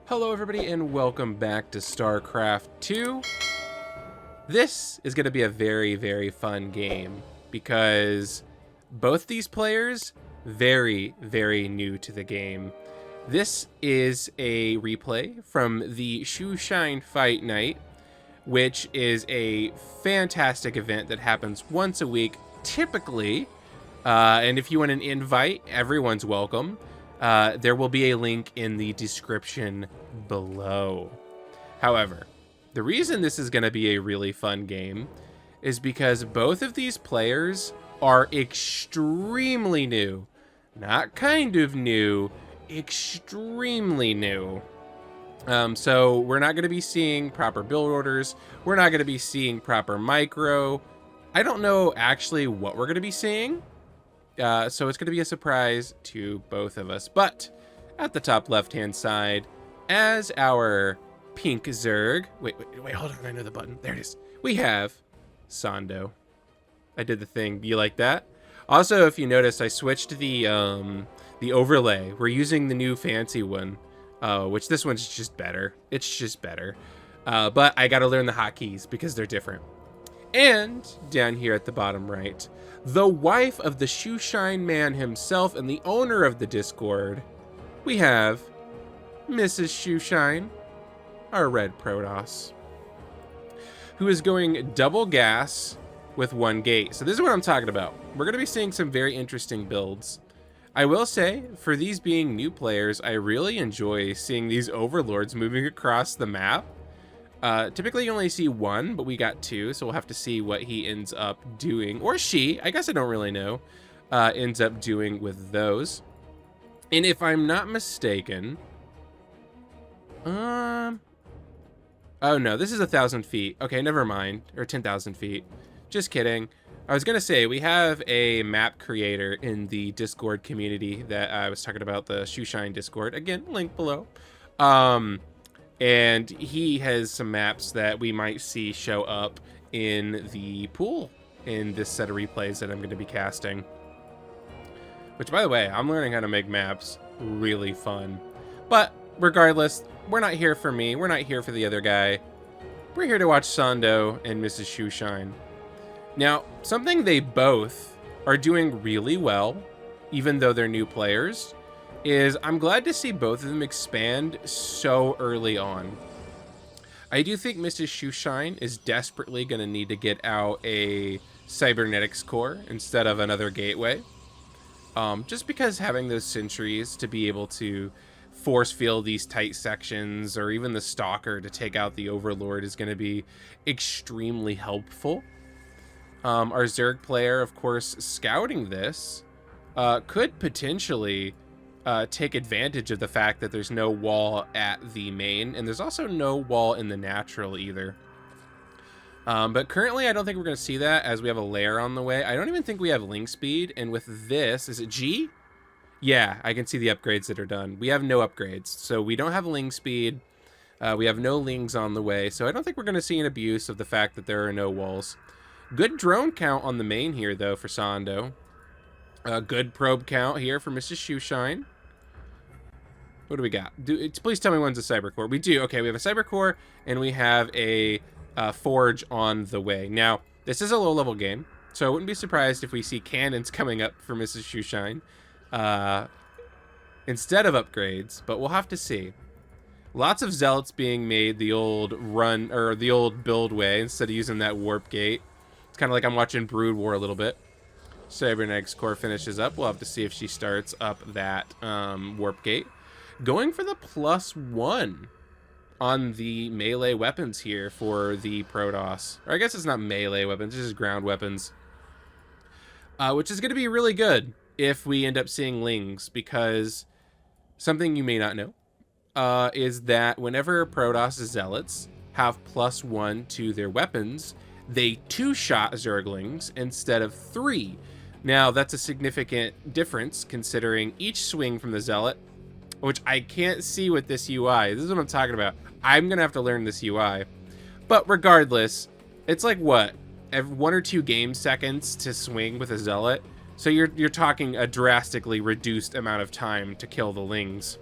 Hello everybody and welcome back to Starcraft 2. This is going to be a very fun game because both these players very new to the game. This is a replay from the ZvP Fight Night, which is a fantastic event that happens once a week typically, and if you want an invite, everyone's welcome. There will be a link in the description below. However, the reason this is going to be a really fun game is because both of these players are extremely new. Not kind of new, extremely new. So we're not going to be seeing proper build orders. We're not going to be seeing proper micro. I don't know actually what we're going to be seeing. So it's going to be a surprise to both of us. But at the top left-hand side, as our pink Zerg... Wait, hold on. I know the button. There it is. We have Saundo. I did the thing. Do you like that? Also, if you notice, I switched the overlay. We're using the new fancy one, which this one's just better. It's just better. But I got to learn the hotkeys because they're different. And down here at the bottom right, the wife of the ZvP man himself and the owner of the Discord, we have MrsShoeshine, our red Protoss, who is going double gas with one gate. So this is what I'm talking about. We're going to be seeing some very interesting builds. I will say, for these being new players, I really enjoy seeing these overlords moving across the map. Typically you only see one, but we got two, so we'll have to see what he ends up doing, or she, I guess I don't really know, ends up doing with those. And if I'm not mistaken, oh no, this is 1,000 feet. Okay, never mind, or 10,000 feet. Just kidding. I was gonna say, we have a map creator in the Discord community that I was talking about, the ZvP Discord. Again, link below. And he has some maps that we might see show up in the pool in this set of replays that I'm going to be casting. Which, by the way, I'm learning how to make maps really fun. But regardless, we're not here for me. We're not here for the other guy. We're here to watch Saundo and MrsShoeshine. Now, something they both are doing really well, even though they're new players, is I'm glad to see both of them expand so early on. I do think MrsShoeshine is desperately going to need to get out a cybernetics core instead of another gateway. Just because having those sentries to be able to force field these tight sections, or even the stalker to take out the overlord, is going to be extremely helpful. Our Zerg player, of course, scouting this, could potentially take advantage of the fact that there's no wall at the main, and there's also no wall in the natural either. But currently I don't think we're going to see that, as we have a lair on the way. I don't even think we have link speed, and with this, is it G? Yeah, I can see the upgrades that are done. We have no upgrades, so we don't have link speed. We have no lings on the way, so I don't think we're going to see an abuse of the fact that there are no walls. Good drone count on the main here, though, for Saundo. Good probe count here for MrsShoeshine. What do we got? Please tell me one's a cyber core. We do. Okay, we have a cyber core, and we have a forge on the way. Now, this is a low-level game, so I wouldn't be surprised if we see cannons coming up for MrsShoeshine instead of upgrades, but we'll have to see. Lots of zealots being made the old run, or the old build way, instead of using that warp gate. It's kind of like I'm watching Brood War a little bit. Cybernetics core finishes up. We'll have to see if she starts up that warp gate. Going for the +1 on the melee weapons here for the Protoss. Or I guess it's not melee weapons, this is ground weapons. Which is going to be really good if we end up seeing lings, because something you may not know is that whenever Protoss zealots have +1 to their weapons, they 2-shot Zerglings instead of 3. Now, that's a significant difference considering each swing from the zealot, which I can't see with this UI. This is what I'm talking about. I'm going to have to learn this UI. But regardless, it's like what? Every 1 or 2 game seconds to swing with a zealot. So you're talking a drastically reduced amount of time to kill the lings.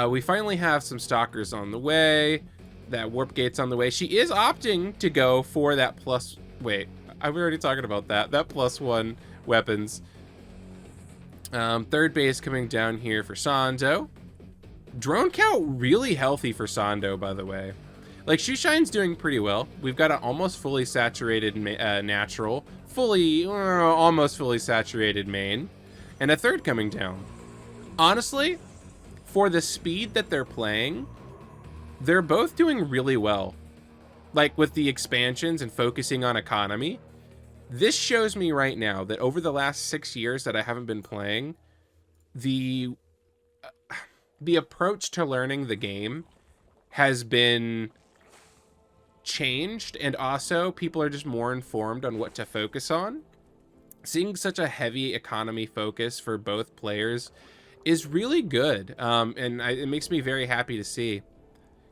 We finally have some stalkers on the way. That warp gate's on the way. She is opting to go for that plus... Wait, I'm already talking about that. That +1 weapons. Third base coming down here for Saundo. Drone count really healthy for Saundo, by the way. Like, Shoeshine's doing pretty well. We've got an almost fully saturated natural, almost fully saturated main, and a third coming down. Honestly, for the speed that they're playing, they're both doing really well. Like, with the expansions and focusing on economy, this shows me right now that over the last 6 years that I haven't been playing, the approach to learning the game has been changed, and also people are just more informed on what to focus on. Seeing such a heavy economy focus for both players is really good, and it makes me very happy to see.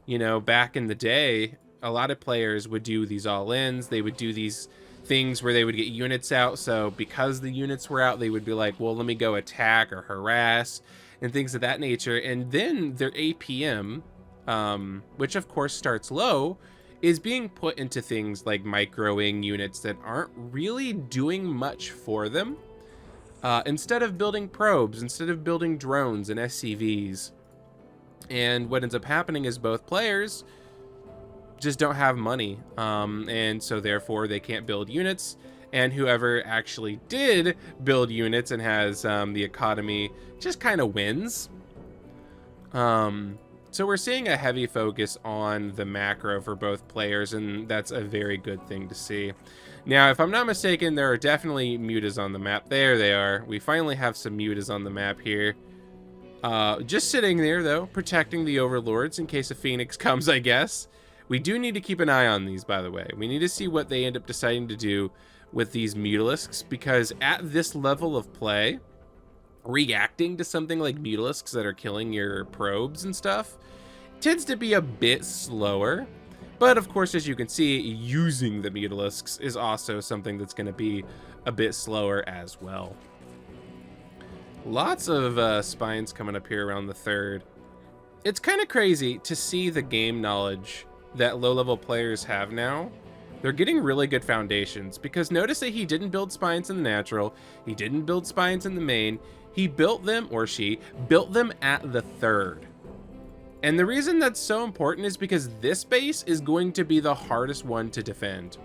You know, back in the day, a lot of players would do these all-ins. They would do these things where they would get units out, so because the units were out, they would be like, well, let me go attack or harass and things of that nature. And then their APM, which of course starts low, is being put into things like microing units that aren't really doing much for them. Instead of building probes, instead of building drones and SCVs. And what ends up happening is both players just don't have money, and so therefore they can't build units, and whoever actually did build units and has the economy just kind of wins. So we're seeing a heavy focus on the macro for both players, and that's a very good thing to see. Now, if I'm not mistaken, there are definitely mutas on the map. There they are. We finally have some mutas on the map here. Just sitting there, though, protecting the overlords in case a phoenix comes, I guess. We do need to keep an eye on these, by the way. We need to see what they end up deciding to do with these mutalisks, because at this level of play, reacting to something like mutalisks that are killing your probes and stuff tends to be a bit slower. But of course, as you can see, using the mutalisks is also something that's going to be a bit slower as well. Lots of spines coming up here around the third. It's kind of crazy to see the game knowledge that low-level players have now. They're getting really good foundations, because notice that he didn't build spines in the natural, he didn't build spines in the main, he built them, or she, built them at the third. And the reason that's so important is because this base is going to be the hardest one to defend.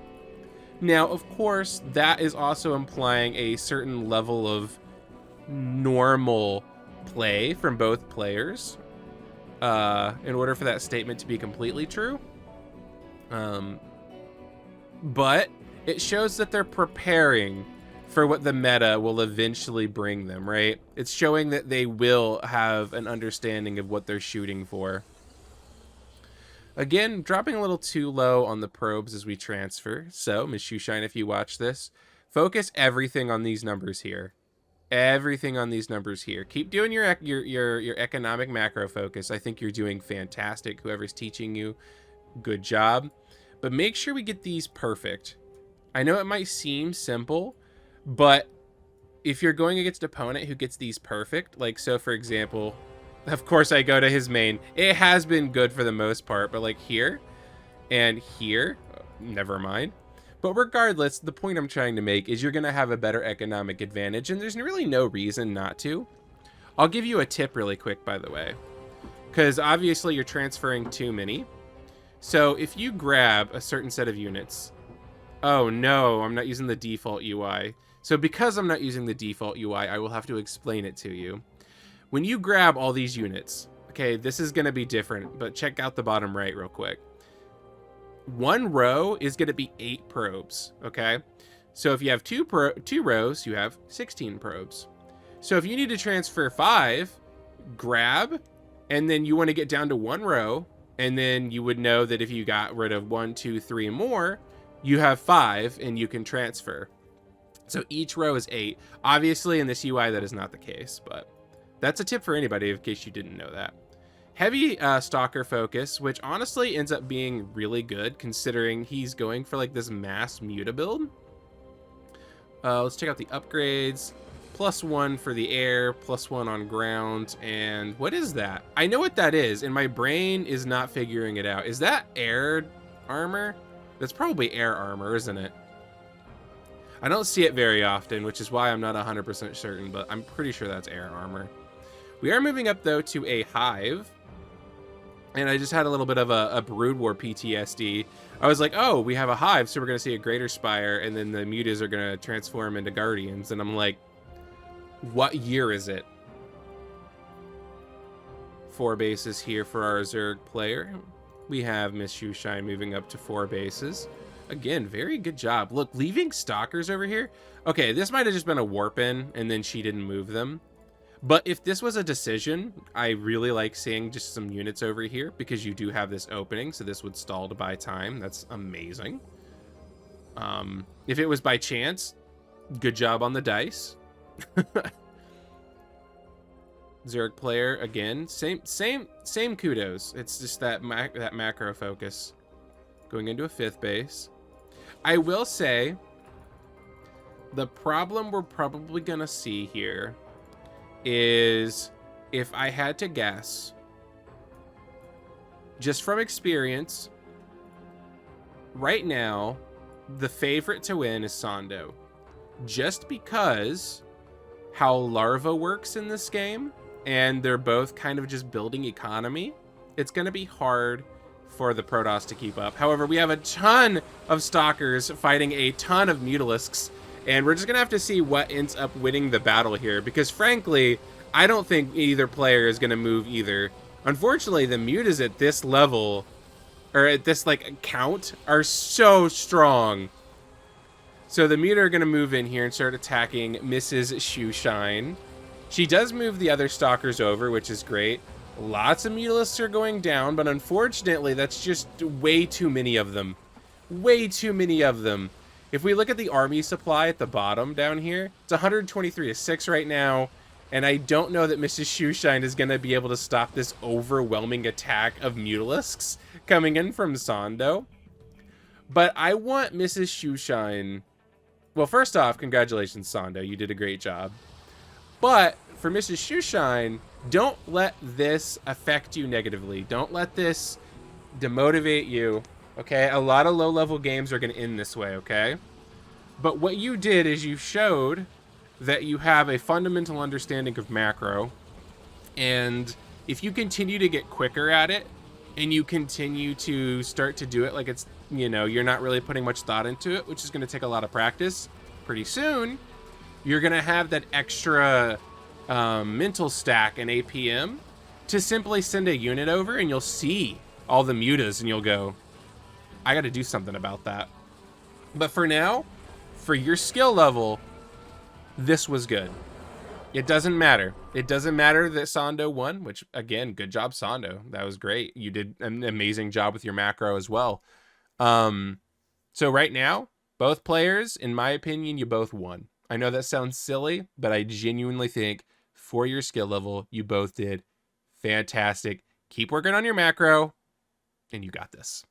Now, of course, that is also implying a certain level of normal play from both players, in order for that statement to be completely true. But it shows that they're preparing for what the meta will eventually bring them, right? It's showing that they will have an understanding of what they're shooting for. Again, dropping a little too low on the probes as we transfer. So, MrsShoeshine, if you watch this, focus everything on these numbers here. Everything on these numbers here. Keep doing your economic macro focus. I think you're doing fantastic. Whoever's teaching you, good job. But make sure we get these perfect. I know it might seem simple, but if you're going against an opponent who gets these perfect, like, so for example, of course I go to his main. It has been good for the most part, but like here and here, never mind. But regardless, the point I'm trying to make is you're going to have a better economic advantage, and there's really no reason not to. I'll give you a tip really quick, by the way, because obviously you're transferring too many. So if you grab a certain set of units, oh no, I'm not using the default UI. So because I'm not using the default UI, I will have to explain it to you. When you grab all these units, okay, this is going to be different, but check out the bottom right real quick. One row is going to be 8 probes, okay? So if you have two rows, you have 16 probes. So if you need to transfer 5, grab, and then you want to get down to 1 row, and then you would know that if you got rid of 1, 2, 3 more, you have 5 and you can transfer. So each row is 8. Obviously in this UI that is not the case, but that's a tip for anybody in case you didn't know that. Heavy stalker focus, which honestly ends up being really good considering he's going for like this mass muta build. Let's check out the upgrades. +1 for the air, +1 on ground, and what is that? I know what that is, and my brain is not figuring it out. Is that air armor? That's probably air armor, isn't it? I don't see it very often, which is why I'm not 100% certain, but I'm pretty sure that's air armor. We are moving up, though, to a hive. And I just had a little bit of a Brood War PTSD. I was like, oh, we have a hive, so we're going to see a Greater Spire, and then the mutas are going to transform into Guardians. And I'm like, what year is it? 4 bases here for our Zerg player. We have MrsShoeshine moving up to 4 bases. Again, very good job. Look, leaving Stalkers over here. Okay, this might have just been a warp in, and then she didn't move them. But if this was a decision, I really like seeing just some units over here because you do have this opening, so this would stall to buy time. That's amazing. If it was by chance, good job on the dice. Zerg player again, same kudos. It's just that macro focus. Going into a 5th base. I will say the problem we're probably gonna see here is, if I had to guess, just from experience, right now, the favorite to win is Saundo. Just because how larva works in this game, and they're both kind of just building economy, it's going to be hard for the Protoss to keep up. However, we have a ton of Stalkers fighting a ton of Mutalisks, and we're just going to have to see what ends up winning the battle here, because frankly, I don't think either player is going to move either. Unfortunately, the mutas at this level, or at this like count, are so strong. So the muta are going to move in here and start attacking MrsShoeshine. She does move the other Stalkers over, which is great. Lots of Mutalisks are going down, but unfortunately, that's just way too many of them. Way too many of them. If we look at the army supply at the bottom down here, it's 123 to 6 right now, and I don't know that MrsShoeshine is going to be able to stop this overwhelming attack of Mutalisks coming in from Saundo. But I want MrsShoeshine... Well, first off, congratulations, Saundo. You did a great job. But for MrsShoeshine, don't let this affect you negatively. Don't let this demotivate you. Okay, a lot of low-level games are going to end this way, okay? But what you did is you showed that you have a fundamental understanding of macro, and if you continue to get quicker at it, and you continue to start to do it like it's, you know, you're not really putting much thought into it, which is going to take a lot of practice, pretty soon, you're going to have that extra mental stack in APM to simply send a unit over, and you'll see all the mutas, and you'll go, I got to do something about that. But for now, for your skill level, this was good. It doesn't matter. It doesn't matter that Saundo won, which, again, good job, Saundo. That was great. You did an amazing job with your macro as well. So right now, both players, in my opinion, you both won. I know that sounds silly, but I genuinely think for your skill level, you both did fantastic. Keep working on your macro, and you got this.